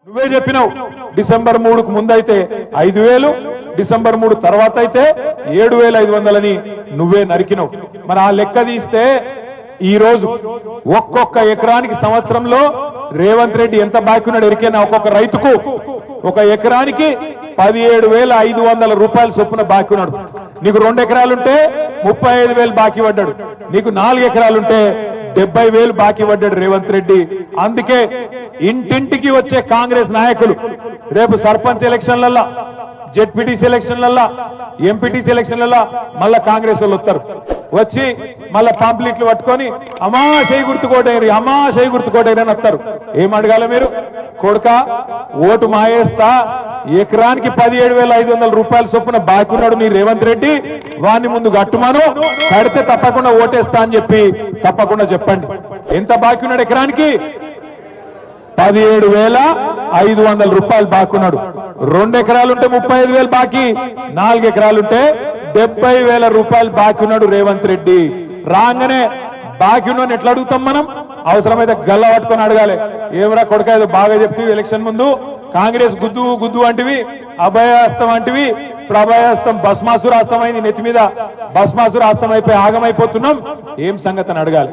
నువ్వే చెప్పినావు డిసెంబర్ 3కు ముందైతే 5,000, డిసెంబర్ 3 తర్వాత అయితే 7,500 నువ్వే నరికినావు. మరి ఆ లెక్క తీస్తే ఈ రోజు ఒక్కొక్క ఎకరానికి సంవత్సరంలో రేవంత్ రెడ్డి ఎంత బాకీ ఉన్నాడు ఎరికైనా? ఒక్కొక్క రైతుకు ఒక ఎకరానికి 17,500 రూపాయల చొప్పున బాకీ ఉన్నాడు. నీకు 2 ఎకరాలుంటే 35,000 బాకీ పడ్డాడు. నీకు 4 ఎకరాలుంటే 70,000 బాకీ పడ్డాడు రేవంత్ రెడ్డి. అందుకే ఇంటింటికి వచ్చే కాంగ్రెస్ నాయకులు రేపు సర్పంచ్ ఎలక్షన్లల్లా, జెడ్పీటీసీ ఎలక్షన్లల్లా, ఎంపీటీసీ ఎలక్షన్లల్లా మళ్ళా కాంగ్రెస్ వాళ్ళు వస్తారు. వచ్చి మళ్ళా పాంప్లెట్లు పట్టుకొని అమ్మా చేయి గుర్తుకోటేరి, అమ్మా చేయి గుర్తుకోటేరి అని వస్తారు. ఏం అడగాల మీరు? కొడుక ఓటు మాయేస్తా, ఎకరానికి 17,500 రూపాయల చొప్పున బాకున్నాడు నీ రేవంత్ రెడ్డి, వాడిని ముందు కట్టుమాను, కడితే తప్పకుండా ఓటేస్తా అని చెప్పి తప్పకుండా చెప్పండి. ఎంత బాకీ ఉన్నాడు? ఎకరానికి 17,500 రూపాయలు బాకున్నాడు. 2 ఎకరాలుంటే 35,000 బాకీ, 4 ఎకరాలుంటే 70,000 రూపాయలు బాకీ ఉన్నాడు రేవంత్ రెడ్డి. రాగానే బాకీ ఉన్నాను ఎట్లా అడుగుతాం మనం? అవసరమైతే గల్ల పట్టుకొని అడగాలి. ఏమరా కొడుక ఏదో బాగా చెప్తే ఎలక్షన్ ముందు కాంగ్రెస్ గుద్దు గుద్దు అంటివి, అభయాస్తం అంటివి, ఇప్పుడు అభయాస్తం భస్మాసురాస్తం అయింది, నెత్తి మీద భస్మాసురాస్తం అయిపోయి ఆగమైపోతున్నాం, ఏం సంగతి అని అడగాలి.